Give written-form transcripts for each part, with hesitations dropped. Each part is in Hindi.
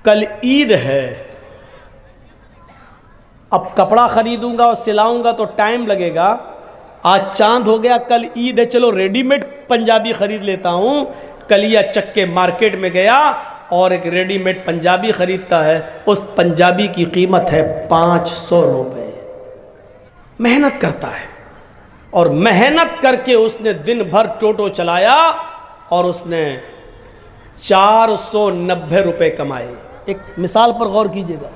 कल ईद है, अब कपड़ा खरीदूंगा और सिलाऊंगा तो टाइम लगेगा। आज चांद हो गया, कल ईद है, चलो रेडीमेड पंजाबी खरीद लेता हूं। कलिया चक्के मार्केट में गया और एक रेडीमेड पंजाबी खरीदता है। उस पंजाबी की कीमत है 500 रुपये। मेहनत करता है और मेहनत करके उसने दिन भर टोटो चलाया और उसने 490 रुपये कमाए। एक मिसाल पर गौर कीजिएगा,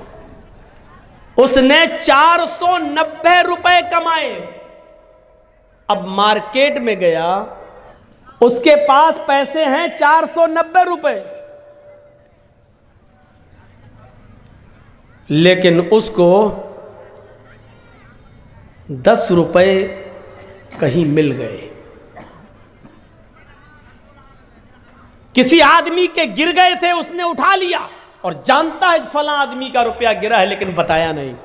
उसने 490 रुपये कमाए। अब मार्केट में गया, उसके पास पैसे हैं 490 रुपये, लेकिन उसको 10 रुपये कहीं मिल गए। किसी आदमी के गिर गए थे, उसने उठा लिया और जानता है फला आदमी का रुपया गिरा है, लेकिन बताया नहीं।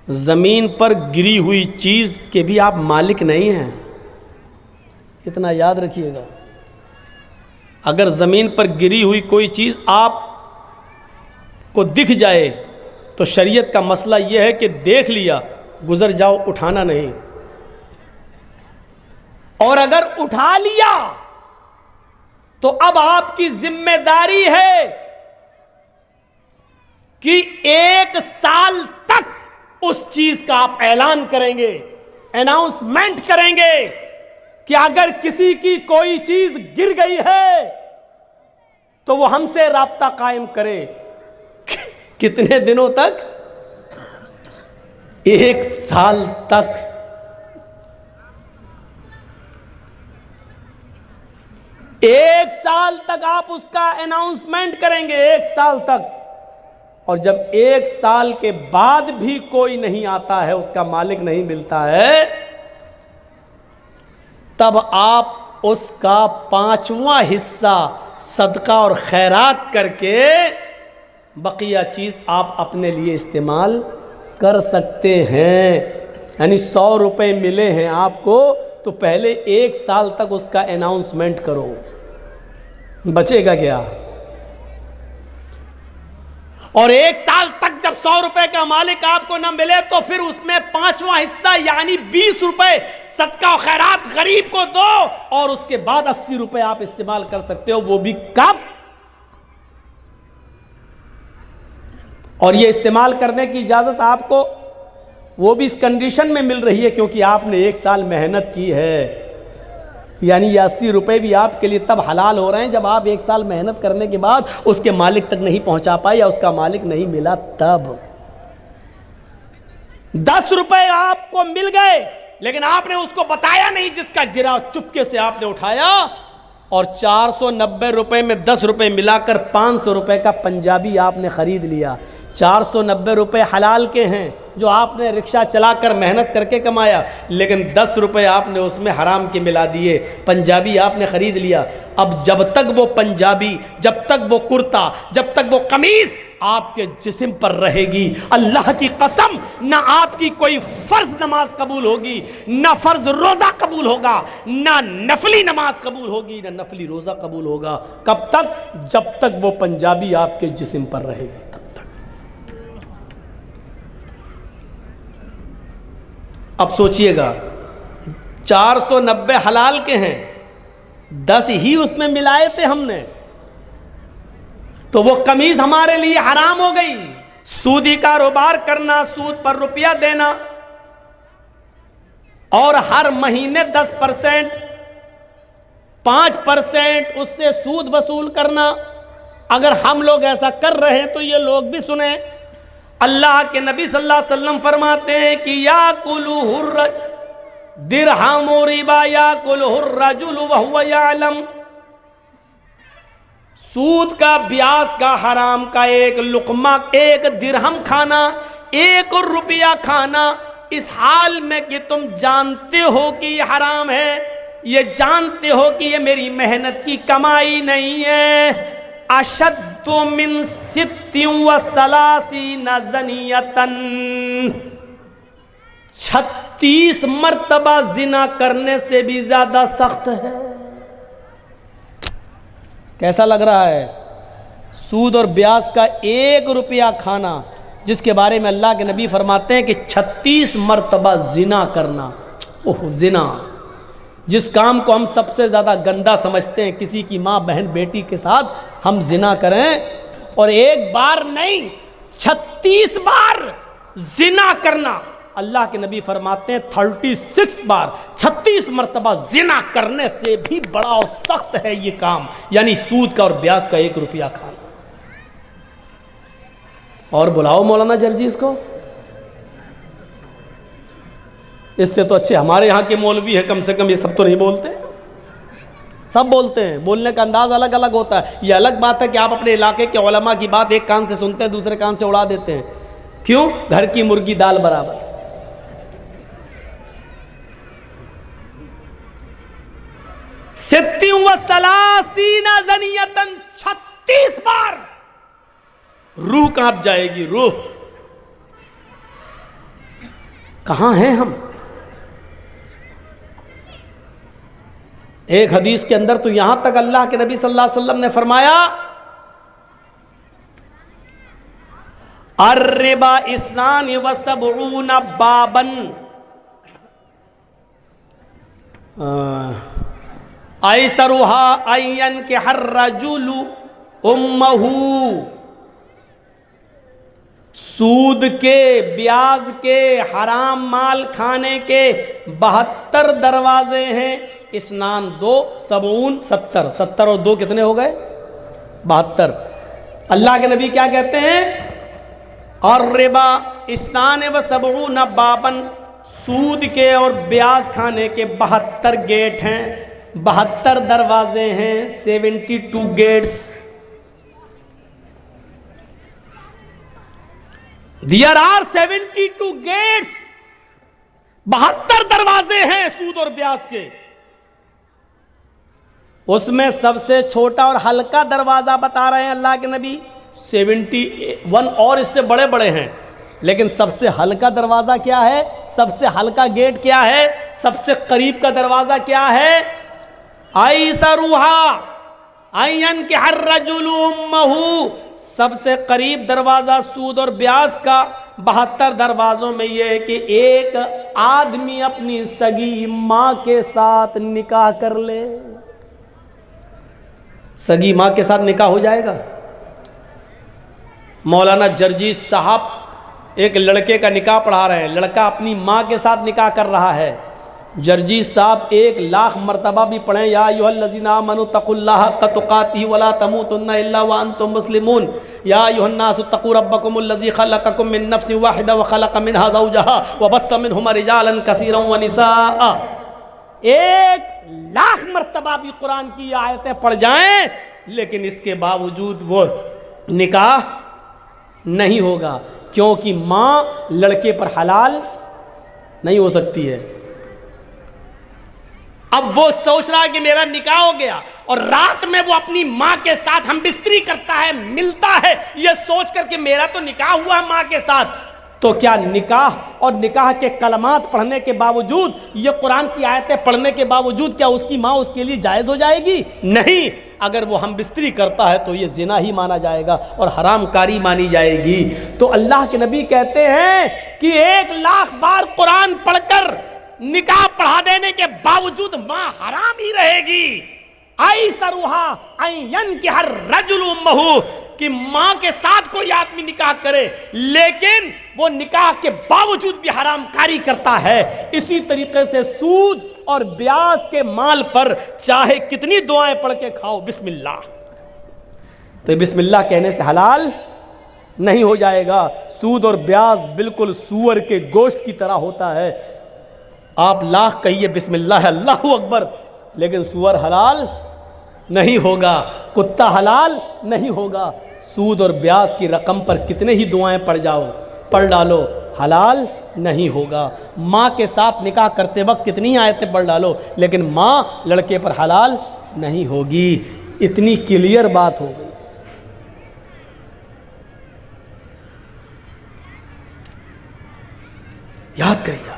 जमीन पर गिरी हुई चीज के भी आप मालिक नहीं हैं, इतना याद रखिएगा। अगर जमीन पर गिरी हुई कोई चीज आप को दिख जाए तो शरीयत का मसला यह है कि देख लिया, गुजर जाओ, उठाना नहीं। और अगर उठा लिया तो अब आपकी जिम्मेदारी है कि 1 साल तक उस चीज का आप ऐलान करेंगे, अनाउंसमेंट करेंगे कि अगर किसी की कोई चीज गिर गई है तो वो हमसे राब्ता कायम करे। कितने दिनों तक? 1 साल तक। 1 साल तक आप उसका अनाउंसमेंट करेंगे, 1 साल तक। और जब 1 साल के बाद भी कोई नहीं आता है, उसका मालिक नहीं मिलता है, तब आप उसका 5वां हिस्सा सदका और खैरात करके बकिया चीज आप अपने लिए इस्तेमाल कर सकते हैं। यानी 100 रुपये मिले हैं आपको, तो पहले 1 साल तक उसका अनाउंसमेंट करो, बचेगा क्या? और 1 साल तक जब 100 रुपए का मालिक आपको ना मिले तो फिर उसमें 5वां हिस्सा यानी 20 रुपए सदका और खैरात गरीब को दो, और उसके बाद 80 रुपए आप इस्तेमाल कर सकते हो। वो भी कब? और ये इस्तेमाल करने की इजाजत आपको वो भी इस कंडीशन में मिल रही है क्योंकि आपने 1 साल मेहनत की है। यानी ये 80 रुपए भी आपके लिए तब हलाल हो रहे हैं जब आप 1 साल मेहनत करने के बाद उसके मालिक तक नहीं पहुंचा पाए या उसका मालिक नहीं मिला। तब 10 रुपए आपको मिल गए, लेकिन आपने उसको बताया नहीं, जिसका गिरा चुपके से आपने उठाया और 490 रुपए में 10 रुपए मिलाकर 500 रुपए का पंजाबी आपने खरीद लिया। 490 रुपए हलाल के हैं जो आपने रिक्शा चलाकर मेहनत करके कमाया, लेकिन 10 रुपए आपने उसमें हराम के मिला दिए, पंजाबी आपने खरीद लिया। अब जब तक वो पंजाबी, जब तक वो कुर्ता, जब तक वो कमीज आपके जिस्म पर रहेगी, अल्लाह की कसम ना आपकी कोई फर्ज नमाज कबूल होगी, ना फर्ज रोजा कबूल होगा, ना नफली नमाज कबूल होगी, ना नफली रोजा कबूल होगा। कब तक? जब तक वो पंजाबी आपके जिस्म पर रहेगी, तब तक। अब सोचिएगा, 490 हलाल के हैं, 10 ही उसमें मिलाए थे हमने, तो वो कमीज हमारे लिए हराम हो गई। सूदी कारोबार करना, सूद पर रुपया देना और हर महीने 10%, 5% उससे सूद वसूल करना, अगर हम लोग ऐसा कर रहे हैं तो ये लोग भी सुने। अल्लाह के नबी सल्लल्लाहु अलैहि वसल्लम फरमाते हैं कि या कुलुहुर दिरहम रिबा या कुलुहुर रजुल व हुवा यअलम, सूद का, ब्याज का, हराम का एक लुकमा, एक दिरहम खाना, 1 रुपया खाना, इस हाल में कि तुम जानते हो कि ये हराम है, ये जानते हो कि ये मेरी मेहनत की कमाई नहीं है। अशद्दु मिन 36 ज़नियतन, 36 मर्तबा जिना करने से भी ज्यादा सख्त है। कैसा लग रहा है? सूद और ब्याज का 1 रुपया खाना, जिसके बारे में अल्लाह के नबी फरमाते हैं कि 36 मरतबा जिना करना। ओह जिना, जिस काम को हम सबसे ज़्यादा गंदा समझते हैं, किसी की माँ बहन बेटी के साथ हम जिना करें, और एक बार नहीं 36 बार जिना करना। अल्लाह के नबी फरमाते हैं 36 बार, 36 मरतबा जिना करने से भी बड़ा और सख्त है ये काम, यानी सूद का और ब्याज का 1 रुपया खाना। और बुलाओ मौलाना जर्जीस को, इससे तो अच्छे हमारे यहाँ के मौलवी है, कम से कम ये सब तो नहीं बोलते। सब बोलते हैं, बोलने का अंदाज अलग अलग होता है। ये अलग बात है कि आप अपने इलाके के उलमा की बात एक कान से सुनते हैं, दूसरे कान से उड़ा देते हैं। क्यों? घर की मुर्गी दाल बराबर। सित्ती व सलासीना ज़नियतन, 36 बार रूह कांप जाएगी। रूह, कहां हैं हम? एक हदीस के अंदर तो यहां तक अल्लाह के नबी सल्लल्लाहु अलैहि वसल्लम ने फरमाया, अर्रिबा इस्नान व सबऊन बाबन, ऐसरुहा अय्यन के हर रजुलु उम्महू। सूद के, ब्याज के, हराम माल खाने के 72 दरवाजे हैं। स्नान 2, सबून 70, 70 और 2 कितने हो गए? 72। अल्लाह के नबी क्या कहते हैं? और रिबा स्नान व सबून बाबन, सूद के और ब्याज खाने के 72 गेट हैं, 72 दरवाजे हैं, 72 गेट्स। There are 72 gates, 72 दरवाजे हैं सूद और ब्याज के। उसमें सबसे छोटा और हल्का दरवाजा बता रहे हैं अल्लाह के नबी 71, और इससे बड़े बड़े हैं। लेकिन सबसे हल्का दरवाजा क्या है? सबसे हल्का गेट क्या है? सबसे करीब का दरवाजा क्या है? ऐसरुहा अय्यन के हर रजुल उम्महू, सबसे करीब दरवाज़ा सूद और ब्याज का 72 दरवाज़ों में यह है कि एक आदमी अपनी सगी माँ के साथ निकाह कर ले। सगी माँ के साथ निकाह हो जाएगा? मौलाना जर्जीस साहब एक लड़के का निकाह पढ़ा रहे हैं, लड़का अपनी माँ के साथ निकाह कर रहा है। जर्जीस साहब 1,00,000 मरतबा भी पढ़ें, या अय्युहल्लज़ीना आमनू तक़ुल्लाह हक़्क़ तुक़ातिही वला तमूतुन्ना इल्ला व अंतुम मुस्लिमून, या अय्युहन्नासु तक़ू रब्बकुमुल्लज़ी ख़लक़कुम मिन नफ़्सिन वाहिदा व ख़लक़ मिनहा ज़ौजहा व बस्स मिनहुमा रिजालन कसीरन व निसाअ। 1,00,000 मरतबा भी कुरान की आयतें पढ़ जाएं, लेकिन इसके बावजूद वो निकाह नहीं होगा, क्योंकि माँ लड़के पर हलाल नहीं हो सकती है। अब वो सोच रहा है कि मेरा निकाह हो गया, और रात में वो अपनी माँ के साथ हम बिस्तरी करता है, मिलता है, ये सोच करके मेरा तो निकाह हुआ है माँ के साथ। तो क्या निकाह और निकाह के कलमात पढ़ने के बावजूद, ये कुरान की आयतें पढ़ने के बावजूद, क्या उसकी माँ उसके लिए जायज़ हो जाएगी? नहीं। अगर वो हम बिस्तरी करता है तो ये ज़िना ही माना जाएगा और हरामकारी मानी जाएगी। तो अल्लाह के नबी कहते हैं कि 1,00,000 बार कुरान पढ़कर निकाह पढ़ा देने के बावजूद माँ हराम ही रहेगी। ऐसरुहा अय्यन के हर रजुल उम्महू, कि माँ के साथ कोई आदमी निकाह करे लेकिन वो निकाह के बावजूद भी हरामकारी करता है। इसी तरीके से सूद और ब्याज के माल पर चाहे कितनी दुआएं पढ़ के खाओ, बिस्मिल्लाह, तो बिस्मिल्लाह कहने से हलाल नहीं हो जाएगा। सूद और ब्याज बिल्कुल सूअर के गोश्त की तरह होता है। आप लाख कहिए बिस्मिल्लाह अल्लाहु अकबर, लेकिन सूअर हलाल नहीं होगा, कुत्ता हलाल नहीं होगा। सूद और ब्याज की रकम पर कितने ही दुआएं पढ़ डालो, हलाल नहीं होगा। माँ के साथ निकाह करते वक्त कितनी ही आयतें पढ़ डालो, लेकिन माँ लड़के पर हलाल नहीं होगी। इतनी क्लियर बात हो गई। याद करिए,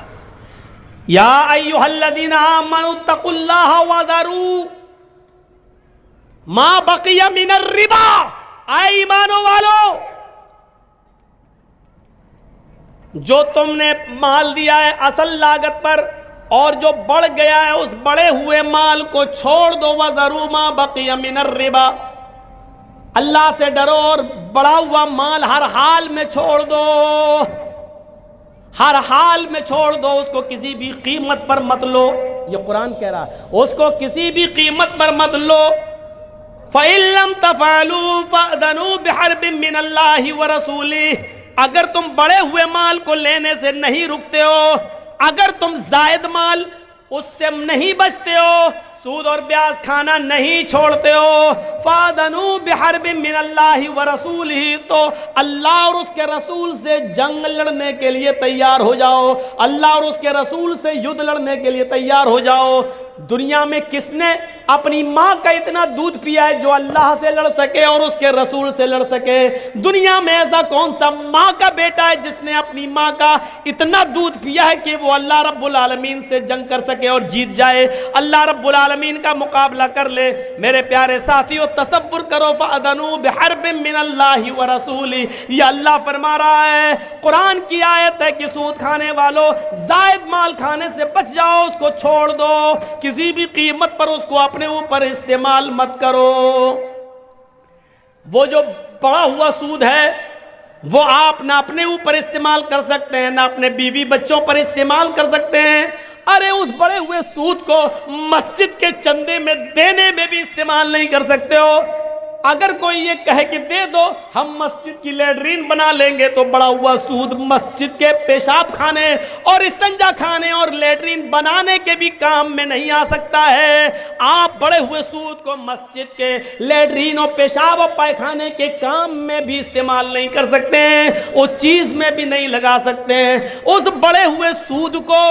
या अय्युहल्लज़ीना आमनू तक़ुल्लाह वज़रू मा बकिया मिनर रिबा, आए ईमानों वालों, जो तुमने माल दिया है असल लागत पर और जो बढ़ गया है उस बढ़े हुए माल को छोड़ दो। वज़रू मा बकिया मिनर रिबा, अल्लाह से डरो और बढ़ा हुआ माल हर हाल में छोड़ दो, हर हाल में छोड़ दो, उसको किसी भी कीमत पर मत लो। ये कुरान कह रहा है, उसको किसी भी कीमत पर मत लो। फ़इल्लम तफ़अलू फ़अज़नू बिहर्बिम मिनल्लाहि व रसूलिही, अगर तुम बढ़े हुए माल को लेने से नहीं रुकते हो, अगर तुम जायद माल उससे नहीं बचते हो, सूद और ब्याज खाना नहीं छोड़ते हो, फ़अज़नू बिहर्बिम मिनल्लाहि व रसूलिही, तो अल्लाह और उसके रसूल से जंग लड़ने के लिए तैयार हो जाओ, अल्लाह और उसके रसूल से युद्ध लड़ने के लिए तैयार हो जाओ। दुनिया में किसने अपनी माँ का इतना दूध पिया है जो अल्लाह से लड़ सके और उसके रसूल से लड़ सके? दुनिया में ऐसा कौन सा माँ का बेटा है जिसने अपनी माँ का इतना दूध पिया है कि वो अल्लाह रब्बुल आलमीन से जंग कर सके और जीत जाए, अल्लाह रब्बुल आलमीन का मुकाबला कर ले? मेरे प्यारे साथियों, तसव्वुर करो, फ़अज़नू बिहर्बिम मिनल्लाहि व रसूलिही, ये अल्लाह फरमा रहा है, कुरान की आयत है कि सूद खाने वालों, जायद माल खाने से बच जाओ, उसको छोड़ दो, किसी भी कीमत पर उसको अपने ऊपर इस्तेमाल मत करो। वो जो बढ़ा हुआ सूद है वो आप ना अपने ऊपर इस्तेमाल कर सकते हैं ना अपने बीवी बच्चों पर इस्तेमाल कर सकते हैं। अरे उस बढ़े हुए सूद को मस्जिद के चंदे में देने में भी इस्तेमाल नहीं कर सकते हो। अगर कोई ये कहे कि दे दो हम मस्जिद की लैट्रीन बना लेंगे, तो बड़ा हुआ सूद मस्जिद के पेशाब खाने और इस्तिंजा खाने और लैट्रीन बनाने के भी काम में नहीं आ सकता है। आप बड़े हुए सूद को मस्जिद के लैट्रीन और पेशाब और पायखाने के काम में भी इस्तेमाल नहीं कर सकते हैं, उस चीज में भी नहीं लगा सकते हैं। उस बड़े हुए सूद को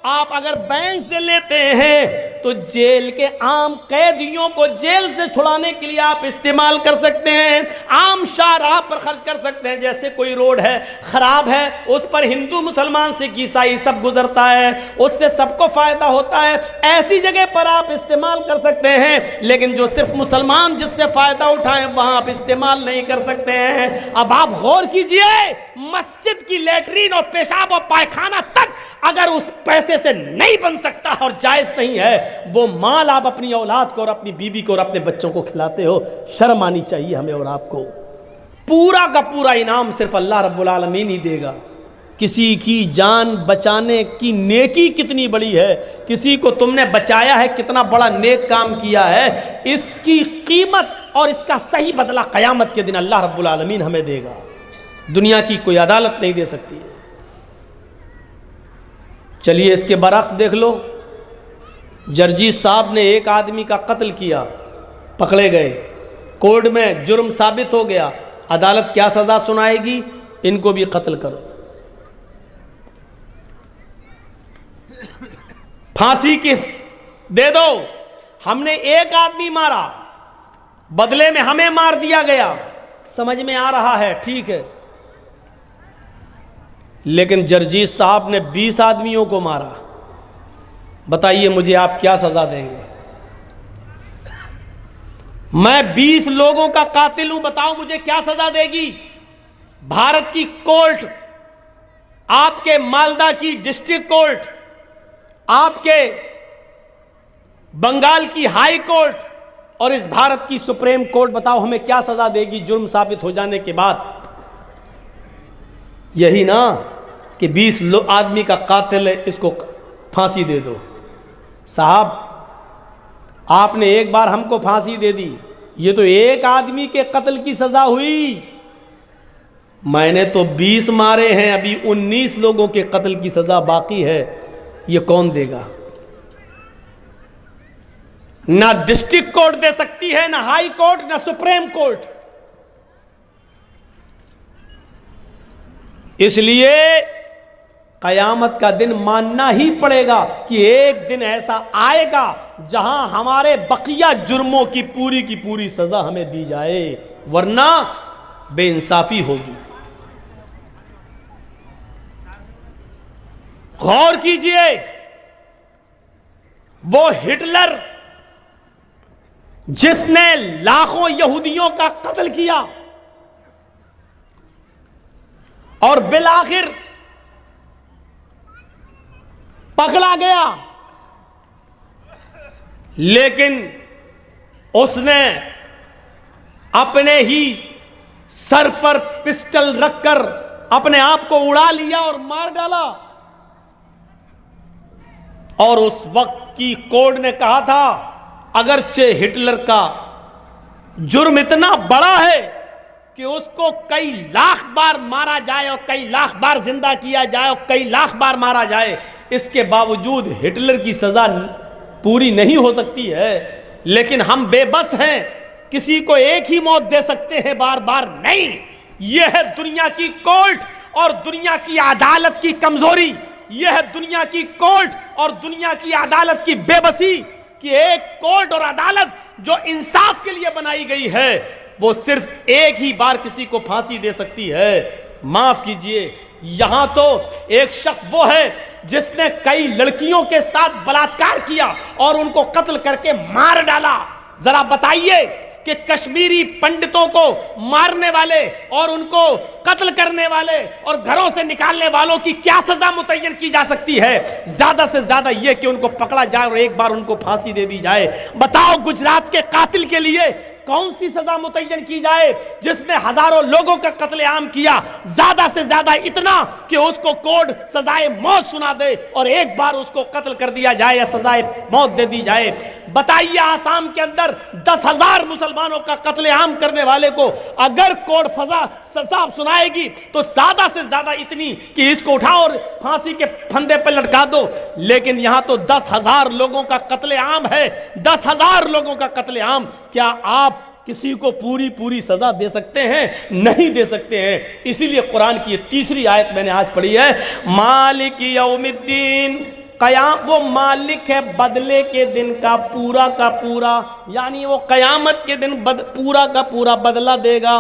आप अगर बैंक से लेते हैं तो जेल के आम कैदियों को जेल से छुड़ाने के लिए आप इस्तेमाल कर सकते हैं, आम शाहराह पर खर्च कर सकते हैं। जैसे कोई रोड है खराब है, उस पर हिंदू मुसलमान सिख ईसाई सब गुजरता है, उससे सबको फायदा होता है, ऐसी जगह पर आप इस्तेमाल कर सकते हैं। लेकिन जो सिर्फ मुसलमान जिससे फायदा उठाएं वहां आप इस्तेमाल नहीं कर सकते हैं। अब आप गौर कीजिए, मस्जिद की लैट्रीन और पेशाब और पायखाना तक अगर उस पैसे से नहीं बन सकता और जायज नहीं है, वो माल आप अपनी औलाद को और अपनी बीवी को और अपने बच्चों को खिलाते हो, शर्म आनी चाहिए हमें और आपको। पूरा का पूरा इनाम सिर्फ अल्लाह रब्बुल आलमीन ही देगा। किसी की जान बचाने की नेकी कितनी बड़ी है, किसी को तुमने बचाया है कितना बड़ा नेक काम किया है, इसकी कीमत और इसका सही बदला क़यामत के दिन अल्लाह रब्बुल आलमीन हमें देगा। दुनिया की कोई अदालत नहीं दे सकती है। चलिए इसके बरक्स देख लो, जर्जीस साहब ने एक आदमी का कत्ल किया, पकड़े गए, कोर्ट में जुर्म साबित हो गया, अदालत क्या सज़ा सुनाएगी? इनको भी कत्ल करो, फांसी की दे दो। हमने एक आदमी मारा, बदले में हमें मार दिया गया, समझ में आ रहा है, ठीक है। लेकिन जर्जीस साहब ने 20 आदमियों को मारा, बताइए मुझे आप क्या सजा देंगे? मैं 20 लोगों का कातिल हूं, बताओ मुझे क्या सजा देगी? भारत की कोर्ट, आपके मालदा की डिस्ट्रिक्ट कोर्ट, आपके बंगाल की हाई कोर्ट और इस भारत की सुप्रीम कोर्ट, बताओ हमें क्या सजा देगी जुर्म साबित हो जाने के बाद? यही ना कि 20 आदमी का कातिल है, इसको फांसी दे दो। साहब आपने एक बार हमको फांसी दे दी, ये तो एक आदमी के कत्ल की सजा हुई, मैंने तो 20 मारे हैं, अभी 19 लोगों के कत्ल की सजा बाकी है, ये कौन देगा? ना डिस्ट्रिक्ट कोर्ट दे सकती है, ना हाई कोर्ट, ना सुप्रीम कोर्ट। इसलिए कयामत का दिन मानना ही पड़ेगा कि एक दिन ऐसा आएगा जहां हमारे बकिया जुर्मों की पूरी सजा हमें दी जाए, वरना बेइंसाफी होगी। गौर कीजिए, वो हिटलर जिसने लाखों यहूदियों का कत्ल किया और बिलाखिर पकड़ा गया, लेकिन उसने अपने ही सर पर पिस्टल रखकर अपने आप को उड़ा लिया और मार डाला। और उस वक्त की कोड ने कहा था, अगरचे हिटलर का जुर्म इतना बड़ा है कि उसको कई लाख बार मारा जाए और कई लाख बार जिंदा किया जाए और कई लाख बार मारा जाए, इसके बावजूद हिटलर की सजा पूरी नहीं हो सकती है। लेकिन हम बेबस हैं, किसी को एक ही मौत दे सकते हैं, बार बार नहीं। यह है दुनिया की कोर्ट और दुनिया की अदालत की कमजोरी। यह है दुनिया की कोर्ट और दुनिया की अदालत की बेबसी कि एक कोर्ट और अदालत जो इंसाफ के लिए बनाई गई है, वो सिर्फ एक ही बार किसी को फांसी दे सकती है। माफ कीजिए, यहां तो एक शख्स वो है जिसने कई लड़कियों के साथ बलात्कार किया और उनको कत्ल करके मार डाला। जरा बताइए कि कश्मीरी पंडितों को मारने वाले और उनको कत्ल करने वाले और घरों से निकालने वालों की क्या सजा मुतय्यन की जा सकती है? ज्यादा से ज्यादा यह कि उनको पकड़ा जाए और एक बार उनको फांसी दे दी जाए। बताओ, गुजरात के कातिल के लिए कौन सी सजा मुतय्यन की जाए जिसने हजारों लोगों का कत्लेआम किया? ज्यादा से ज्यादा इतना कि उसको कोर्ट सजाए मौत सुना दे और एक बार उसको कत्ल कर दिया जाए या सजाए मौत दे दी जाए। बताइए, आसाम के अंदर 10,000 मुसलमानों का कत्लेआम करने वाले को अगर कोर्ट सजा सुनाएगी तो ज्यादा से ज्यादा इतनी कि इसको उठाओ और फांसी के फंदे पर लटका दो। लेकिन यहां तो 10,000 लोगों का कत्लेआम है, 10,000 लोगों का कत्लेआम। क्या आप किसी को पूरी सजा दे सकते हैं? नहीं दे सकते हैं। इसीलिए कुरान की ये तीसरी आयत मैंने आज पढ़ी है, मालिक यौमिद्दीन, कयाम वो मालिक है बदले के दिन का पूरा, यानी वो कयामत के दिन पूरा का पूरा बदला देगा।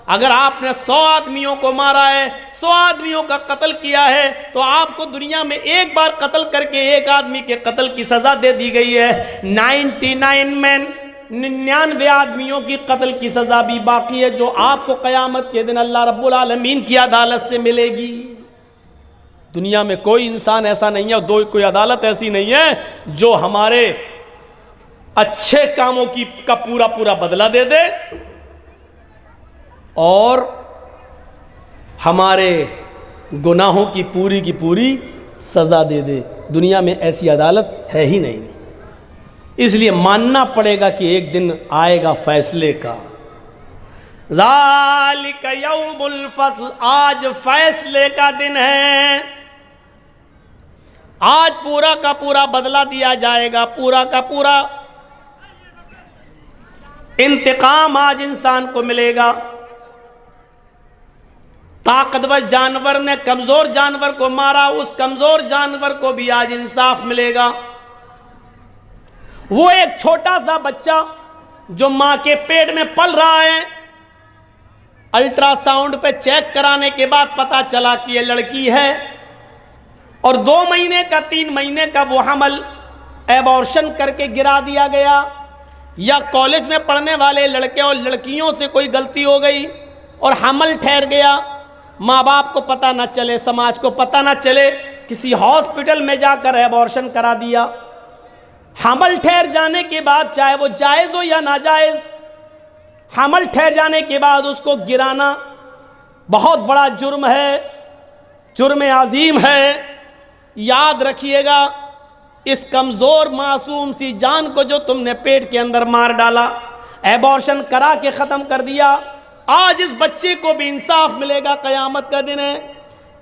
अगर आपने 100 आदमियों को मारा है, 100 आदमियों का कत्ल किया है, तो आपको दुनिया में एक बार कत्ल करके एक आदमी के कत्ल की सजा दे दी गई है। 99 आदमियों की कत्ल की सजा भी बाकी है, जो आपको कयामत के दिन अल्लाह रब्बुल आलमीन की अदालत से मिलेगी। दुनिया में कोई इंसान ऐसा नहीं है, कोई अदालत ऐसी नहीं है जो हमारे अच्छे कामों का पूरा बदला दे दे और हमारे गुनाहों की पूरी सजा दे दे। दुनिया में ऐसी अदालत है ही नहीं। इसलिए मानना पड़ेगा कि एक दिन आएगा फैसले का। ज़ालिका यौमुल फ़स्ल, आज फैसले का दिन है। आज पूरा का पूरा बदला दिया जाएगा, पूरा का पूरा इंतकाम आज इंसान को मिलेगा। ताकतवर जानवर ने कमजोर जानवर को मारा, उस कमजोर जानवर को भी आज इंसाफ मिलेगा। वो एक छोटा सा बच्चा जो मां के पेट में पल रहा है, अल्ट्रासाउंड पे चेक कराने के बाद पता चला कि ये लड़की है और 2 महीने का 3 महीने का वो हमल एबॉर्शन करके गिरा दिया गया, या कॉलेज में पढ़ने वाले लड़के और लड़कियों से कोई गलती हो गई और हमल ठहर गया, माँ बाप को पता ना चले, समाज को पता ना चले, किसी हॉस्पिटल में जाकर एबॉर्शन करा दिया। हमल ठहर जाने के बाद, चाहे वो जायज़ हो या नाजायज़, हमल ठहर जाने के बाद उसको गिराना बहुत बड़ा जुर्म है, जुर्म अजीम है। याद रखिएगा, इस कमज़ोर मासूम सी जान को जो तुमने पेट के अंदर मार डाला, एबॉर्शन करा के ख़त्म कर दिया, आज इस बच्चे को भी इंसाफ मिलेगा। क़यामत का दिन है।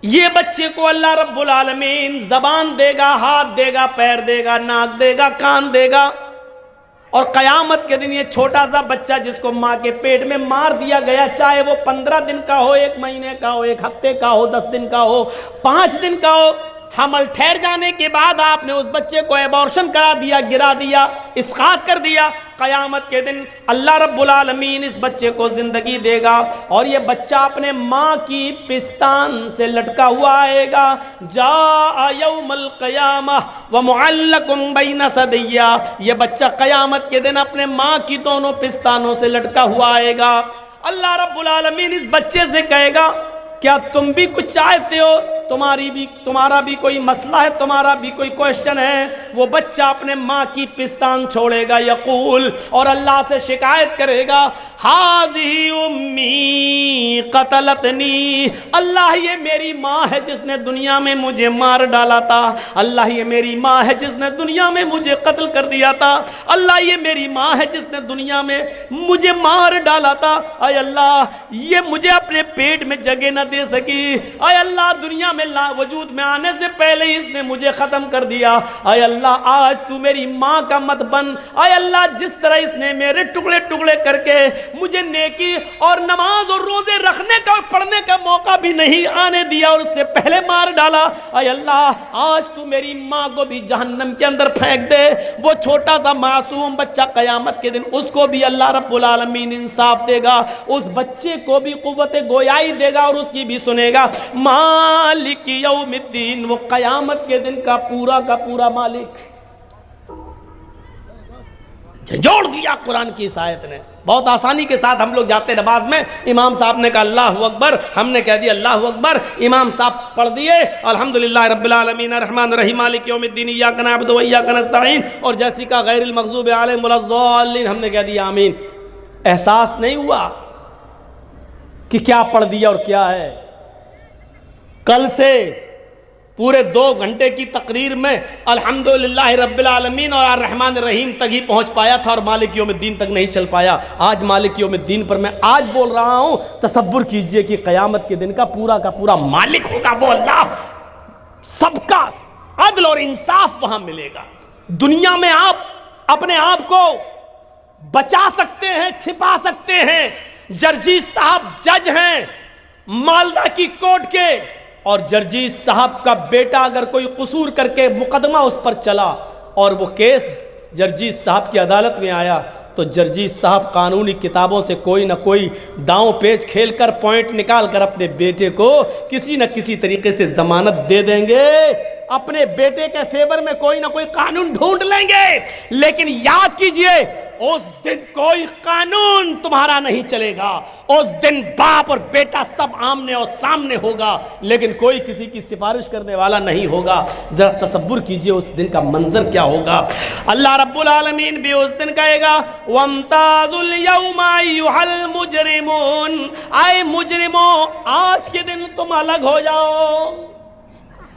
ये बच्चे को अल्लाह रब्बुल आलमीन ज़बान देगा, हाथ देगा, पैर देगा, नाक देगा, कान देगा, और क़यामत के दिन ये छोटा सा बच्चा जिसको माँ के पेट में मार दिया गया, चाहे वो 15 दिन का हो, 1 महीने का हो, 1 हफ्ते का हो, 10 दिन का हो, 5 दिन का हो, हमल ठहर जाने के बाद आपने उस बच्चे को एबॉर्शन करा दिया, गिरा दिया, इसकात कर दिया, क़यामत के दिन अल्लाह रब्बुल आलमीन इस बच्चे को ज़िंदगी देगा और ये बच्चा अपने माँ की पिस्तान से लटका हुआ आएगा। जा यौमल क़यामह व मुअल्लकुम बैन सदिया, ये बच्चा क़यामत के दिन अपने माँ की दोनों पिस्तानों से लटका हुआ आएगा। अल्लाह रब्बुल आलमीन इस बच्चे से कहेगा, क्या तुम भी कुछ चाहते हो? तुम्हारा भी कोई मसला है, तुम्हारा भी कोई क्वेश्चन है? वो बच्चा अपने माँ की पिस्तान छोड़ेगा, यकूल, और अल्लाह से शिकायत करेगा, हाज़ी उम्मी क़तलतनी, अल्लाह ये मेरी माँ है जिसने दुनिया में मुझे मार डाला था, अल्लाह ये मेरी माँ है जिसने दुनिया में मुझे कत्ल कर दिया था, अल्लाह ये मेरी माँ है जिसने दुनिया में मुझे मार डाला था, अय अल्लाह ये मुझे अपने पेट में जगह न दे सकी, अय अल्लाह दुनिया में वजूद में आने से पहले इसने मुझे खत्म कर दिया, अय अल्लाह आज तू मेरी माँ का मत बन, अय अल्लाह जिस तरह इसने मेरे टुकड़े टुकड़े करके मुझे नेकी और नमाज और रोजे रखने का और पढ़ने का मौका भी नहीं आने दिया और उससे पहले मार डाला, अय अल्लाह आज तू मेरी माँ को भी जहन्नम के अंदर फेंक दे। वो छोटा सा मासूम बच्चा क़यामत के दिन उसको भी अल्लाह रब्बुल आलमीन इंसाफ देगा, उस बच्चे को भी कुव्वत गोयाई देगा और उसकी भी सुनेगा। मालिक यौमिद्दीन, वो क़यामत के दिन का पूरा मालिक। जोड़ दिया कुरान की इस आयत ने। बहुत आसानी के साथ हम लोग जाते नमाज में, इमाम साहब ने कहा अल्लाहु अकबर, हमने कह दिया अल्लाहु अकबर, इमाम साहब पढ़ दिए अल्हम्दुलिल्लाह रब्बिल आलमीन अर्रहमानिर रहीम मालिक यौमिद्दीन इय्याका नअबुदु व इय्याका नस्तईन, और जैसे का गैरिल मग़ज़ूबि अलैहिम वलद्दाल्लीन, हमने कह दिया आमीन। एहसास नहीं हुआ कि क्या पढ़ दिया और क्या है। कल से पूरे 2 घंटे की तकरीर में अल्हम्दुलिल्लाह रब्बिल आलमीन और अर्रहमान रहीम तक ही पहुंच पाया था और मालिक यौमिद्दीन तक नहीं चल पाया। आज मालिक यौमिद्दीन पर मैं आज बोल रहा हूं। तसव्वुर कीजिए कि क़यामत के दिन का पूरा मालिक होगा वो अल्लाह, सबका अदल और इंसाफ वहां मिलेगा। दुनिया में आप अपने आप को बचा सकते हैं, छिपा सकते हैं। जर्जी साहब जज हैं मालदा की कोर्ट के, और जर्जी साहब का बेटा अगर कोई कसूर करके मुकदमा उस पर चला और वो केस जर्जी साहब की अदालत में आया, तो जर्जी साहब कानूनी किताबों से कोई ना कोई दांव पेच खेलकर पॉइंट निकाल कर अपने बेटे को किसी न किसी तरीके से जमानत दे देंगे, अपने बेटे के फेवर में कोई ना कोई कानून ढूंढ लेंगे। लेकिन याद कीजिए, उस दिन कोई कानून तुम्हारा नहीं चलेगा। उस दिन बाप और बेटा सब आमने और सामने होगा, लेकिन कोई किसी की सिफारिश करने वाला नहीं होगा। जरा तसव्वुर कीजिए उस दिन का मंजर क्या होगा। अल्लाह रब्बुल आलमीन भी उस दिन कहेगा, वम्ताजुल यौमा अय्युहल मुजरिमून, आए मुजरिमों आज के दिन तुम अलग हो जाओ।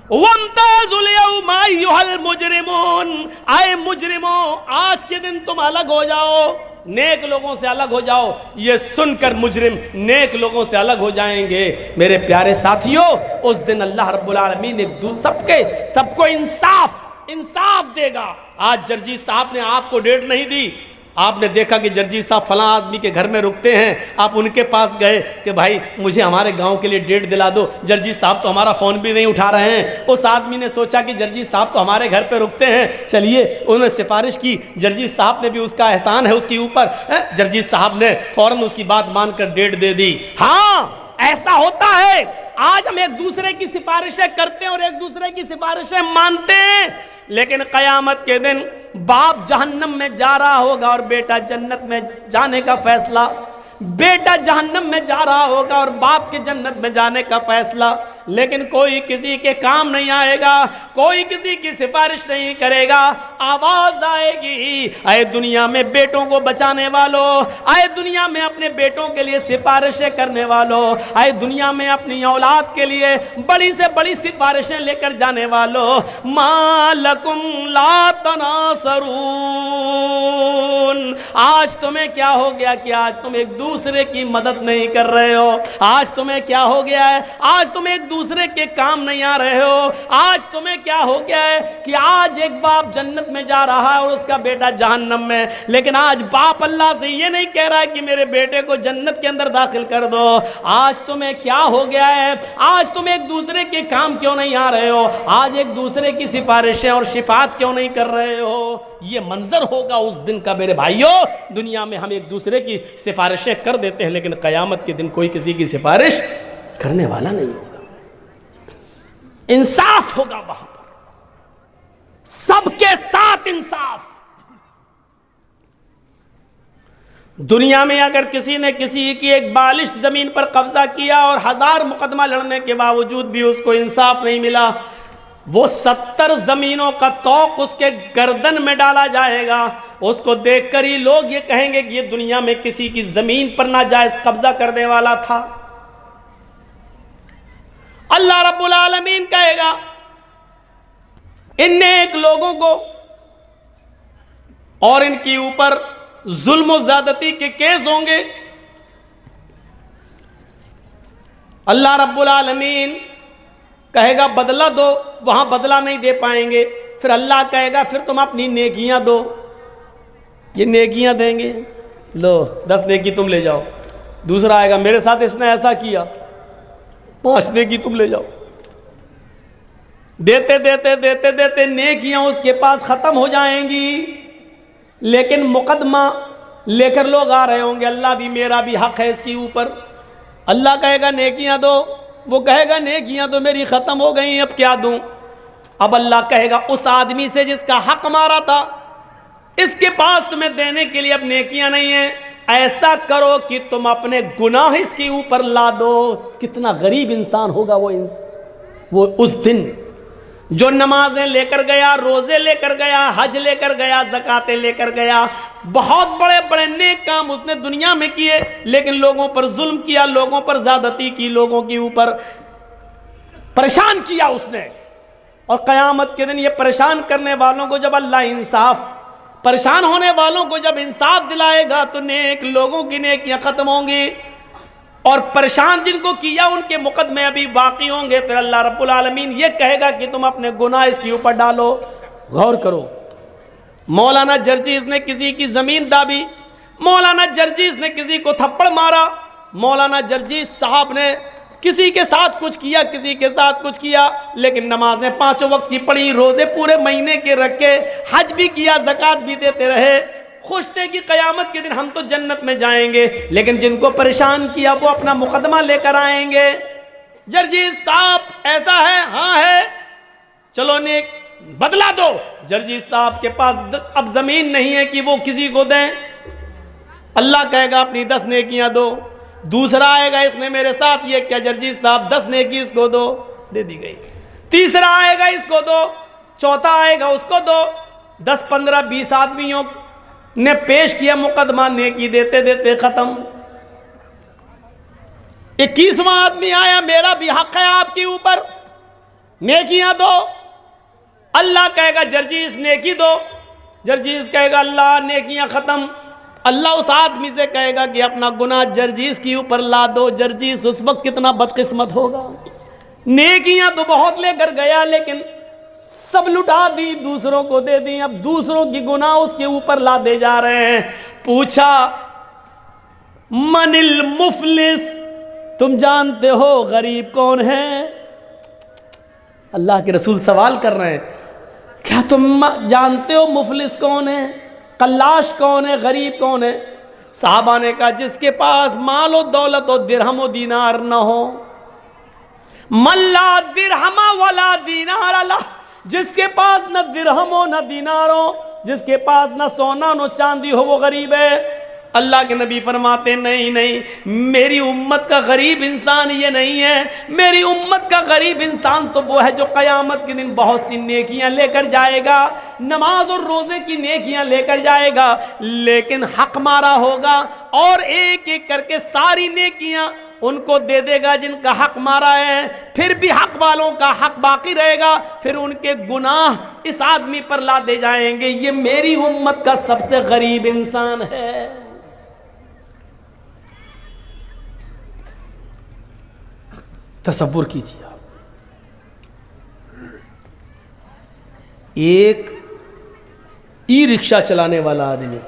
वम्ताजुल यौमा अय्युहल मुजरिमून, आए मुजरिमों आज के दिन तुम अलग हो जाओ, नेक लोगों से अलग हो जाओ। ये सुनकर मुजरिम नेक लोगों से अलग हो जाएंगे। मेरे प्यारे साथियों, उस दिन अल्लाह रब्बुल आलमीन सबको इंसाफ देगा। आज जर्जी साहब ने आपको डेट नहीं दी, आपने देखा कि जर्जी साहब फलां आदमी के घर में रुकते हैं, आप उनके पास गए कि भाई मुझे हमारे गांव के लिए डेट दिला दो। जर्जी साहब तो हमारा फ़ोन भी नहीं उठा रहे हैं। उस आदमी ने सोचा कि जर्जी साहब तो हमारे घर पे रुकते हैं, चलिए उन्होंने सिफारिश की, जर्जी साहब ने भी उसका एहसान है उसके ऊपर, जर्जी साहब ने फ़ौरन उसकी बात मानकर डेट दे दी। हाँ, ऐसा होता है। आज हम एक दूसरे की सिफारिशें करते हैं और एक दूसरे की सिफारिशें मानते हैं, लेकिन क़यामत के दिन बाप जहन्नम में जा रहा होगा और बेटा जन्नत में जाने का फैसला, बेटा जहन्नम में जा रहा होगा और बाप के जन्नत में जाने का फैसला, लेकिन कोई किसी के काम नहीं आएगा, कोई किसी की सिफारिश नहीं करेगा। आवाज आएगी, आए दुनिया में बेटों को बचाने वालों, आए दुनिया में अपने बेटों के लिए सिफारिशें करने वालों, आए दुनिया में अपनी औलाद के लिए बड़ी से बड़ी सिफारिशें लेकर जाने वालों, मालकुम ला तनासरून, आज तुम्हें क्या हो गया कि आज तुम एक दूसरे की मदद नहीं कर रहे हो। आज तुम्हें क्या हो गया है, आज तुम एक दूसरे के काम नहीं आ रहे हो। आज तुम्हें क्या हो गया है कि आज एक बाप जन्नत जन्नत में जा रहा है और उसका बेटा जहन्नम में। लेकिन आज बाप अल्लाह से ये नहीं कह रहा है कि मेरे बेटे को जन्नत के अंदर दाखिल कर दो। आज तुम्हें क्या हो गया है? आज तुम एक दूसरे के काम क्यों नहीं आ रहे हो? आज एक दूसरे की सिफारिशें और शिफात क्यों नहीं कर रहे हो? ये मंजर होगा उस दिन का मेरे भाइयों। दुनिया में हम एक दूसरे की सिफारिशें कर देते हैं, लेकिन क़यामत के दिन कोई किसी की सिफारिश करने वाला नहीं होगा। इंसाफ होगा वहां पर, सबके साथ इंसाफ। दुनिया में अगर किसी ने किसी की एक बालिश जमीन पर कब्जा किया और 1000 मुकदमा लड़ने के बावजूद भी उसको इंसाफ नहीं मिला, वो 70 जमीनों का तौक उसके गर्दन में डाला जाएगा। उसको देखकर ही लोग ये कहेंगे कि ये दुनिया में किसी की जमीन पर नाजायज कब्जा करने वाला था। अल्लाह रब्बुल आलमीन कहेगा इन नेक लोगों को और इनके ऊपर जुल्म और ज्यादती के केस होंगे। अल्लाह रब्बुल आलमीन कहेगा बदला दो, वहां बदला नहीं दे पाएंगे। फिर अल्लाह कहेगा फिर तुम अपनी नेकियां दो। ये नेकियां देंगे, लो 10 नेकी तुम ले जाओ। दूसरा आएगा मेरे साथ इसने ऐसा किया, 5 नेकी तुम ले जाओ। देते देते देते देते नेकियां उसके पास खत्म हो जाएंगी, लेकिन मुकदमा लेकर लोग आ रहे होंगे, अल्लाह भी मेरा भी हक है इसके ऊपर। अल्लाह कहेगा नेकियां दो, वो कहेगा नेकियां तो मेरी खत्म हो गई, अब क्या दूं? अब अल्लाह कहेगा उस आदमी से जिसका हक मारा था, इसके पास तुम्हें देने के लिए अब नेकियां नहीं है, ऐसा करो कि तुम अपने गुनाह इसके ऊपर ला दो। कितना गरीब इंसान होगा वो उस दिन, जो नमाजें लेकर गया, रोजे लेकर गया, हज लेकर गया, ज़कातें लेकर गया, बहुत बड़े बड़े नेक काम उसने दुनिया में किए, लेकिन लोगों पर जुल्म किया, लोगों पर ज़्यादती की, लोगों के ऊपर परेशान किया उसने। और क़यामत के दिन ये परेशान करने वालों को जब अल्लाह इंसाफ, परेशान होने वालों को जब इंसाफ दिलाएगा तो नेक लोगों की नेकियां खत्म होंगी और परेशान जिनको किया उनके मुकदमे अभी बाकी होंगे। फिर अल्लाह रब्बुल आलमीन ये कहेगा कि तुम अपने गुनाह इसके ऊपर डालो। गौर करो, मौलाना जर्जीस ने किसी की जमीन दाबी, मौलाना जर्जीस ने किसी को थप्पड़ मारा, मौलाना जर्जीस साहब ने किसी के साथ कुछ किया, किसी के साथ कुछ किया, लेकिन नमाजें 5 वक्त की पढ़ी, रोजे पूरे महीने के रखे, हज भी किया, ज़कात भी देते रहे, खुश थे कि क़यामत के दिन हम तो जन्नत में जाएंगे। लेकिन जिनको परेशान किया वो अपना मुकदमा लेकर आएंगे। जर्जीस साहब ऐसा है, हाँ है, चलो नेक बदला दो। जर्जीस साहब के पास अब जमीन नहीं है कि वो किसी को दें। अल्लाह कहेगा अपनी 10 नेकियां दो। दूसरा आएगा इसने मेरे साथ ये क्या, जर्जीस साहब 10 नेकी इसको दो, दे दी गई। तीसरा आएगा इसको दो, चौथा आएगा उसको दो। 10, 15, 20 आदमियों ने पेश किया मुकदमा, नेकी देते देते खत्म। 21वां आदमी आया, मेरा भी हक है आपके ऊपर, नेकियां दो। अल्लाह कहेगा जर्जीस नेकी दो, जर्जीस कहेगा अल्लाह नेकियां खत्म। अल्लाह उस आदमी से कहेगा कि अपना गुनाह जर्जीस के ऊपर ला दो। जर्जीस उस वक्त कितना बदकिस्मत होगा, नेकियां तो बहुत लेकर गया लेकिन सब लुटा दी, दूसरों को दे दी। अब दूसरों की गुनाह उसके ऊपर ला दे जा रहे हैं। पूछा मनिल मुफलिस, तुम जानते हो गरीब कौन है? अल्लाह के रसूल सवाल कर रहे हैं, क्या तुम जानते हो मुफलिस कौन है, कल्लाश कौन है, गरीब कौन है? साहबा ने कहा जिसके पास माल और दौलत और दिरहम और दीनार न हो। मल्ला दिरहमा वला दीनार अल्लाह, जिसके पास न दिरहम हो न दीनार हो, जिसके पास न सोना न चांदी हो, वो गरीब है। अल्लाह के नबी फरमाते नहीं नहीं, मेरी उम्मत का गरीब इंसान ये नहीं है। मेरी उम्मत का गरीब इंसान तो वो है जो क़यामत के दिन बहुत सी नेकियां लेकर जाएगा, नमाज और रोजे की नेकियां लेकर जाएगा, लेकिन हक मारा होगा और एक एक करके सारी नेकियां उनको दे देगा जिनका हक मारा है। फिर भी हक वालों का हक बाकी रहेगा, फिर उनके गुनाह इस आदमी पर लादे जाएंगे। ये मेरी उम्मत का सबसे गरीब इंसान है। तसव्वुर कीजिए आप, 1 ई रिक्शा चलाने वाला आदमी,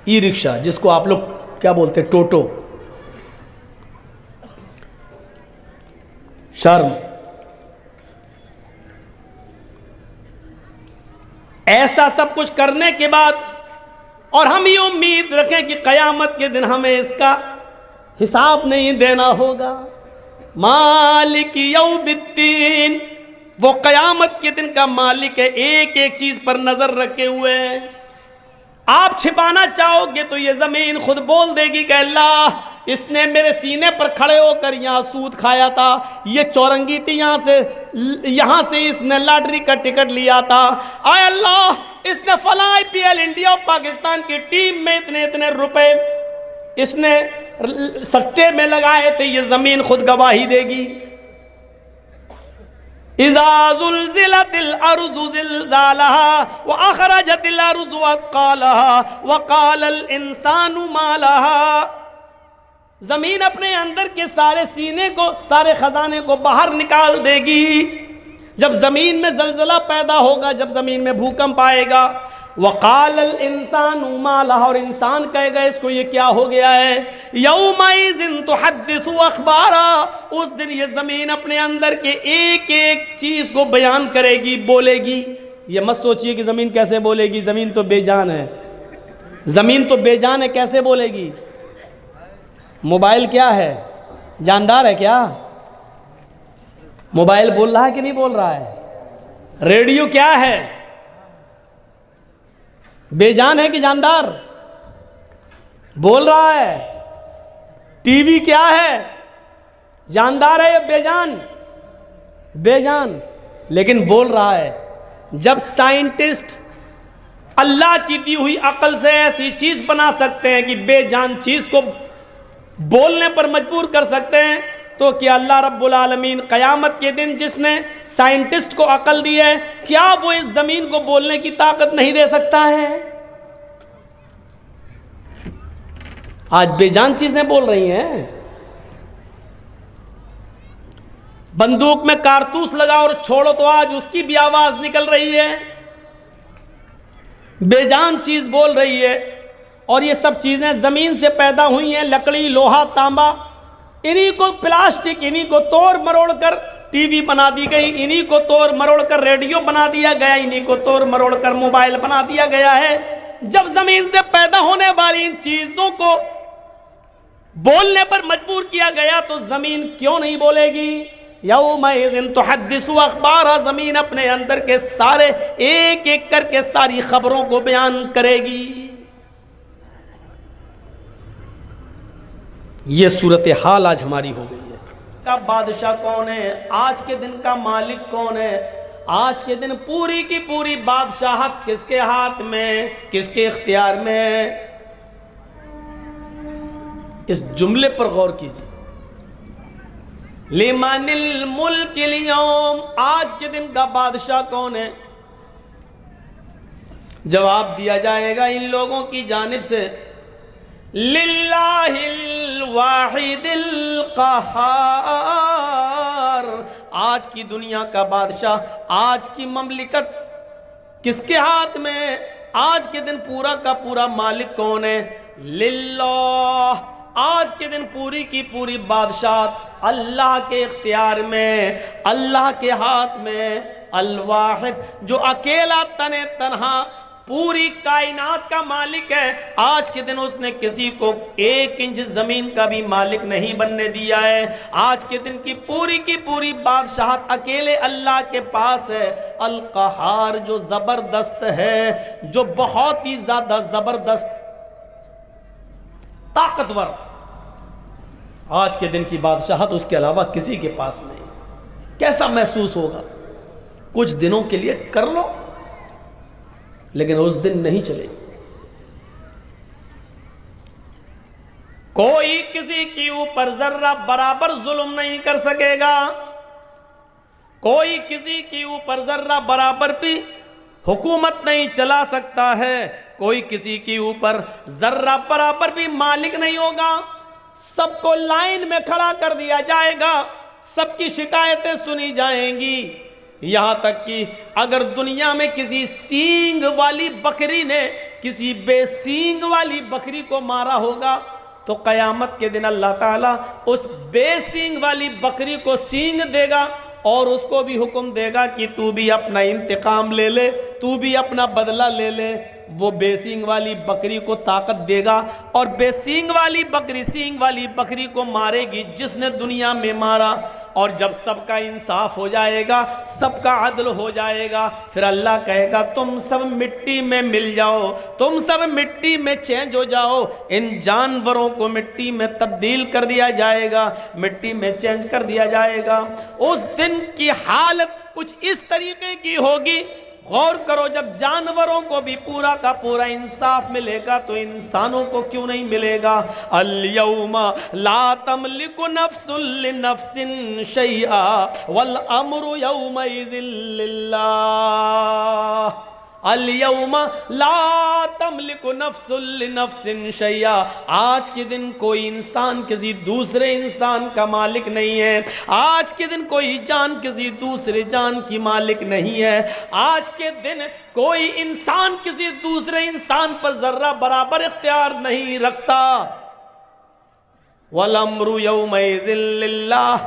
ई रिक्शा जिसको आप लोग क्या बोलते हैं, टोटो, शर्म, ऐसा सब कुछ करने के बाद और हम ये उम्मीद रखें कि क़यामत के दिन हमें इसका हिसाब नहीं देना होगा। मालिक यौमिद्दीन, वो क़यामत के दिन का मालिक है, एक एक चीज पर नजर रखे हुए हैं। आप छिपाना चाहोगे तो ये जमीन खुद बोल देगी कि अल्लाह, इसने मेरे सीने पर खड़े होकर यहाँ सूद खाया था, ये चौरंगी थी, यहाँ से इसने लॉटरी का टिकट लिया था, आय अल्लाह, इसने फला IPL इंडिया और पाकिस्तान की टीम में इतने इतने रुपए इसने सट्टे में लगाए थे। ये जमीन खुद गवाही देगी। इज़ा ज़ुल्ज़िलतिल अर्ज़ु ज़िल्ज़ालहा व अख़रजतिल अर्ज़ु अस्क़ालहा व क़ालल इंसानु मा लहा। जमीन अपने अंदर के सारे सीने को, सारे खजाने को बाहर निकाल देगी। जब जमीन में जलजला पैदा होगा, जब जमीन में भूकंप आएगा, वक़ालल इंसानु मा लहा, और इंसान कहेगा इसको ये क्या हो गया है। यौमइज़िन तुहद्दिसु अख़बारा, उस दिन ये ज़मीन अपने अंदर के एक एक चीज़ को बयान करेगी, बोलेगी। ये मत सोचिए कि ज़मीन कैसे बोलेगी, ज़मीन तो बेजान है, ज़मीन तो बेजान है, कैसे बोलेगी। मोबाइल क्या है, जानदार है क्या? मोबाइल बोल रहा है कि नहीं बोल रहा है? रेडियो क्या है, बेजान है कि जानदार? बोल रहा है। टीवी क्या है, जानदार है या बेजान? बेजान, लेकिन बोल रहा है। जब साइंटिस्ट अल्लाह की दी हुई अकल से ऐसी चीज बना सकते हैं कि बेजान चीज को बोलने पर मजबूर कर सकते हैं, तो क्या अल्लाह रब्बुल आलमीन क़यामत के दिन जिसने साइंटिस्ट को अकल दी है, क्या वो इस ज़मीन को बोलने की ताकत नहीं दे सकता है? आज बेजान चीज़ें बोल रही हैं। बंदूक में कारतूस लगा और छोड़ो तो आज उसकी भी आवाज़ निकल रही है, बेजान चीज़ बोल रही है। और ये सब चीज़ें ज़मीन से पैदा हुई हैं, लकड़ी, लोहा, तांबा, इन्हीं को प्लास्टिक, इन्हीं को तोड़ मरोड़ कर टीवी बना दी गई, इन्हीं को तोड़ मरोड़ कर रेडियो बना दिया गया, इन्हीं को तोड़ मरोड़ कर मोबाइल बना दिया गया है। जब ज़मीन से पैदा होने वाली इन चीज़ों को बोलने पर मजबूर किया गया, तो ज़मीन क्यों नहीं बोलेगी। यौमइज़िन तुहद्दिसु अख़बारहा, ज़मीन अपने अंदर के सारे एक एक करके सारी खबरों को बयान करेगी। ये सूरत हाल आज हमारी हो गई है। का बादशाह कौन है, आज के दिन का मालिक कौन है, आज के दिन पूरी की पूरी बादशाहत किसके हाथ में, किसके इख्तियार में। इस जुमले पर गौर कीजिए, लिमानिल मुल्किल यौम, आज के दिन का बादशाह कौन है। जवाब दिया जाएगा इन लोगों की जानिब से, लिल्लाहिल वाहिदिल क़हार। आज की दुनिया का बादशाह, आज की ममलिकत किसके हाथ में, आज के दिन पूरा का पूरा मालिक कौन है। लिल्लाह, आज के दिन पूरी की पूरी बादशाह अल्लाह के इख्तियार में, अल्लाह के हाथ में। अल वाहिद, जो अकेला तने तन्हा पूरी कायनात का मालिक है, आज के दिन उसने किसी को 1 इंच जमीन का भी मालिक नहीं बनने दिया है। आज के दिन की पूरी बादशाहत अकेले अल्लाह के पास है। अल क़हार, जो जबरदस्त है, जो बहुत ही ज्यादा जबरदस्त, ताकतवर, आज के दिन की बादशाहत उसके अलावा किसी के पास नहीं। कैसा महसूस होगा, कुछ दिनों के लिए कर लो, लेकिन उस दिन नहीं चलेगी। कोई किसी के ऊपर जर्रा बराबर जुल्म नहीं कर सकेगा, कोई किसी के ऊपर जर्रा बराबर भी हुकूमत नहीं चला सकता है, कोई किसी के ऊपर जर्रा बराबर भी मालिक नहीं होगा। सबको लाइन में खड़ा कर दिया जाएगा, सबकी शिकायतें सुनी जाएंगी, यहाँ तक कि अगर दुनिया में किसी सींग वाली बकरी ने किसी बेसींग वाली बकरी को मारा होगा तो क़यामत के दिन अल्लाह ताला उस बेसींग वाली बकरी को सींग देगा और उसको भी हुक्म देगा कि तू भी अपना इंतकाम ले ले, तू भी अपना बदला ले ले। वो बेसींग वाली बकरी को ताकत देगा और बेसींग वाली बकरी सींग वाली बकरी को मारेगी जिसने दुनिया में मारा। और जब सबका इंसाफ हो जाएगा, सबका अदल हो जाएगा, फिर अल्लाह कहेगा तुम सब मिट्टी में मिल जाओ, तुम सब मिट्टी में चेंज हो जाओ। इन जानवरों को मिट्टी में तब्दील कर दिया जाएगा, मिट्टी में चेंज कर दिया जाएगा। उस दिन की हालत कुछ इस तरीके की होगी, गौर करो, जब जानवरों को भी पूरा का पूरा इंसाफ मिलेगा तो इंसानों को क्यों नहीं मिलेगा। अल यौमा ला तमलिकु नफ्सुन लिनफ्सिन शैआ वल अम्रु यौमइज़िन लिल्लाह। अल यौमा ला तमलिकु नफ्सुन लिनफ्सिन शैआ। आज के दिन कोई इंसान किसी दूसरे इंसान का मालिक नहीं है। आज के दिन कोई जान किसी दूसरे जान की मालिक नहीं है। आज के दिन कोई इंसान किसी दूसरे इंसान पर जर्रा बराबर इख्तियार नहीं रखता। वल अम्रु यौमइज़िन लिल्लाह।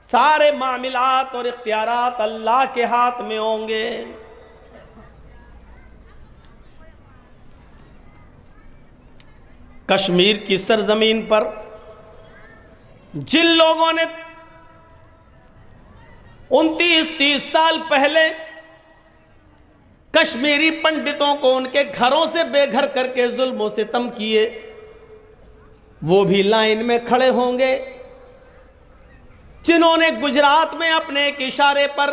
सारे मामलात और इख्तियारात अल्लाह के हाथ में होंगे। कश्मीर की सरजमीन पर जिन लोगों ने 29-30 साल पहले कश्मीरी पंडितों को उनके घरों से बेघर करके जुल्म और सितम किए, वो भी लाइन में खड़े होंगे। जिन्होंने गुजरात में अपने एक इशारे पर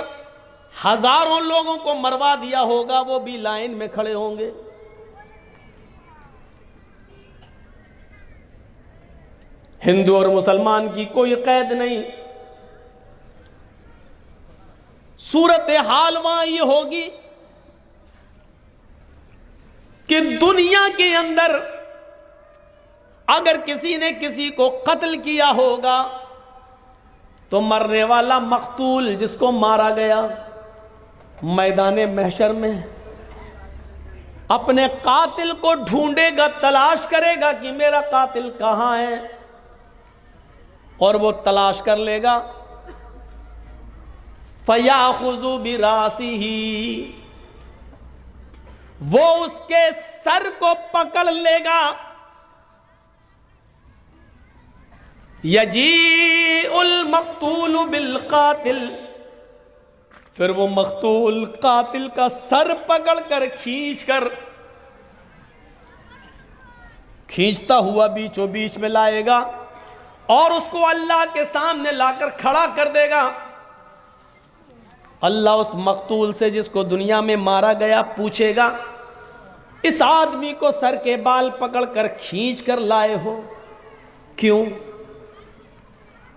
हजारों लोगों को मरवा दिया होगा, वो भी लाइन में खड़े होंगे। हिंदू और मुसलमान की कोई कैद नहीं। सूरत हाल वहां ये होगी कि दुनिया के अंदर अगर किसी ने किसी को कत्ल किया होगा तो मरने वाला मकतूल, जिसको मारा गया, मैदान महशर में अपने कातिल को ढूंढेगा, तलाश करेगा कि मेरा कातिल कहां है, और वो तलाश कर लेगा। फयाखुज़ु बिरासिही, वो उसके सर को पकड़ लेगा। यजीउल मक़तूल बिल कातिल, फिर वो मक़तूल कातिल का सर पकड़कर खींचता हुआ बीचों बीच में लाएगा और उसको अल्लाह के सामने लाकर खड़ा कर देगा। अल्लाह उस मकतूल से जिसको दुनिया में मारा गया पूछेगा, इस आदमी को सर के बाल पकड़कर खींच कर लाए हो, क्यों?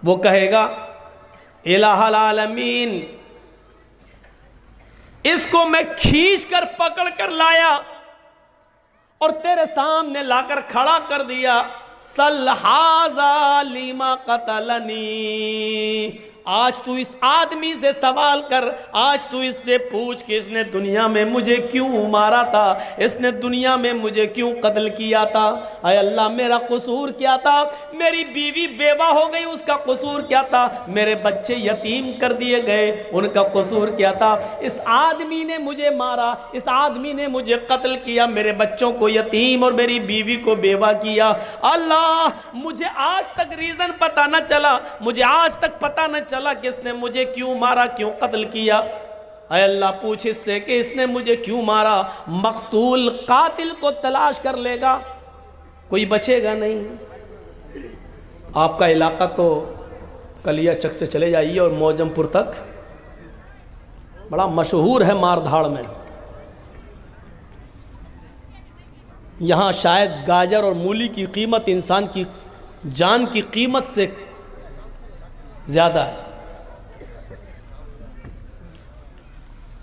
वो कहेगा, इलाहल आलमीन, इसको मैं खींच कर पकड़ कर लाया और तेरे सामने लाकर खड़ा कर दिया। सल हाज़ा लिमा क़तलनी, आज तू इस आदमी से सवाल कर, आज तू इससे पूछ कि इसने दुनिया में मुझे क्यों मारा था, इसने दुनिया में मुझे क्यों कत्ल किया था। अय अल्लाह, मेरा कसूर क्या था? मेरी बीवी बेवा हो गई, उसका कसूर क्या था? मेरे बच्चे यतीम कर दिए गए, उनका कसूर क्या था? इस आदमी ने मुझे मारा, इस आदमी ने मुझे कत्ल किया, मेरे बच्चों को यतीम और मेरी बीवी को बेवा किया। अल्लाह, मुझे आज तक रीज़न पता न चला, मुझे आज तक पता न चला कि इसने मुझे क्यों मारा, क्यों कत्ल किया। ऐ अल्लाह, पूछ इससे कि इसने मुझे क्यों मारा। मकतूल कातिल को तलाश कर लेगा, कोई बचेगा नहीं। आपका इलाका तो कलिया चक से चले जाइए और मौजमपुर तक बड़ा मशहूर है मारधाड़ में। यहाँ शायद गाजर और मूली की कीमत इंसान की जान की कीमत से ज़्यादा है।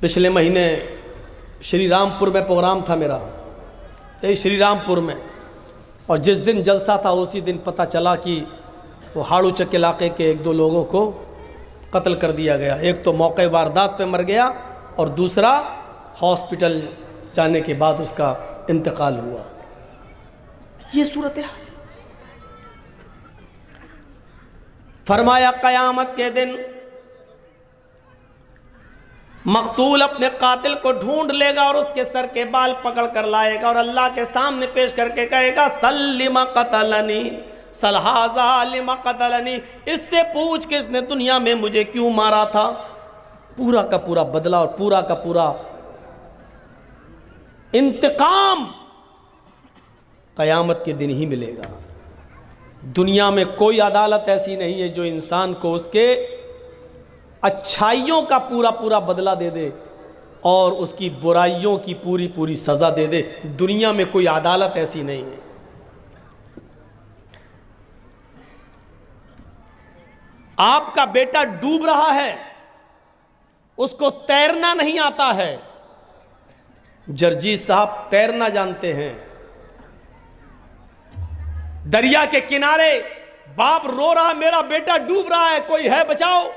पिछले महीने श्री रामपुर में प्रोग्राम था मेरा, यही श्री रामपुर में, और जिस दिन जलसा था उसी दिन पता चला कि वो हाड़ू चक इलाके के 1-2 लोगों को कत्ल कर दिया गया। एक तो मौके वारदात पे मर गया और दूसरा हॉस्पिटल जाने के बाद उसका इंतकाल हुआ। ये सूरत है। फरमाया क़यामत के दिन मकतूल अपने कातिल को ढूंढ लेगा और उसके सर के बाल पकड़ कर लाएगा और अल्लाह के सामने पेश करके कहेगा सल्लिमा क़तलनी सलहाजा लिमा क़तलनी, इससे पूछ कि इसने दुनिया में मुझे क्यों मारा था। पूरा का पूरा बदला और पूरा का पूरा इंतकाम क़यामत के दिन ही मिलेगा। दुनिया में कोई अदालत ऐसी नहीं है जो इंसान को उसके अच्छाइयों का पूरा पूरा बदला दे दे और उसकी बुराइयों की पूरी पूरी सज़ा दे दे। दुनिया में कोई अदालत ऐसी नहीं है। आपका बेटा डूब रहा है, उसको तैरना नहीं आता है। जर्जी साहब तैरना जानते हैं। दरिया के किनारे बाप रो रहा, मेरा बेटा डूब रहा है, कोई है बचाओ।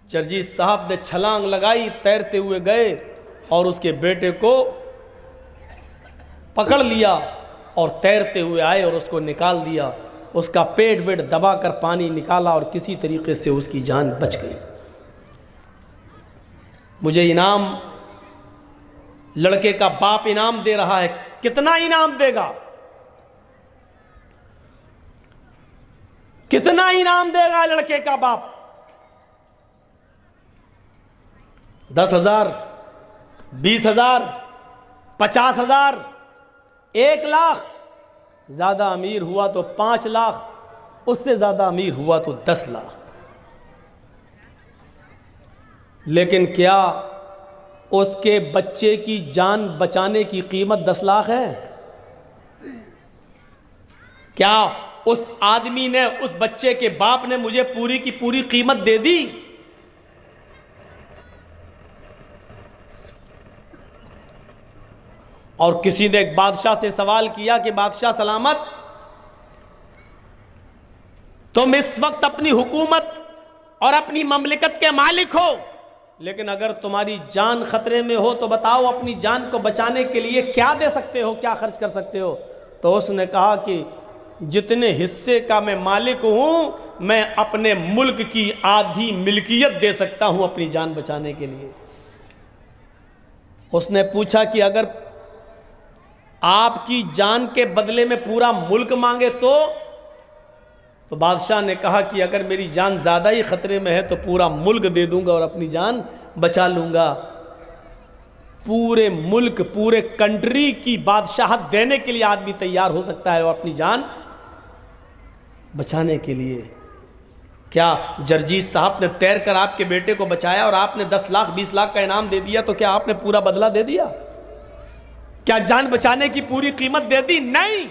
जर्जी साहब ने छलांग लगाई, तैरते हुए गए और उसके बेटे को पकड़ लिया और तैरते हुए आए और उसको निकाल दिया। उसका पेट वेट दबाकर पानी निकाला और किसी तरीके से उसकी जान बच गई। मुझे इनाम, लड़के का बाप इनाम दे रहा है। कितना इनाम देगा? कितना इनाम देगा लड़के का बाप? 10,000, 20,000, 50,000, 1 लाख, ज़्यादा अमीर हुआ तो 5 लाख, उससे ज़्यादा अमीर हुआ तो 10 लाख। लेकिन क्या उसके बच्चे की जान बचाने की कीमत 10 लाख है? क्या उस आदमी ने, उस बच्चे के बाप ने मुझे पूरी की पूरी कीमत दे दी? और किसी ने एक बादशाह से सवाल किया कि बादशाह सलामत, तुम इस वक्त अपनी हुकूमत और अपनी ममलिकत के मालिक हो, लेकिन अगर तुम्हारी जान खतरे में हो तो बताओ अपनी जान को बचाने के लिए क्या दे सकते हो, क्या खर्च कर सकते हो? तो उसने कहा कि जितने हिस्से का मैं मालिक हूं, मैं अपने मुल्क की आधी मिल्कियत दे सकता हूं अपनी जान बचाने के लिए। उसने पूछा कि अगर आपकी जान के बदले में पूरा मुल्क मांगे तो बादशाह ने कहा कि अगर मेरी जान ज़्यादा ही ख़तरे में है तो पूरा मुल्क दे दूंगा और अपनी जान बचा लूँगा। पूरे मुल्क, पूरे कंट्री की बादशाहत देने के लिए आदमी तैयार हो सकता है और अपनी जान बचाने के लिए। क्या जर्जीस साहब ने तैर कर आपके बेटे को बचाया और आपने 10 लाख 20 लाख का इनाम दे दिया तो क्या आपने पूरा बदला दे दिया? क्या जान बचाने की पूरी कीमत दे दी? नहीं।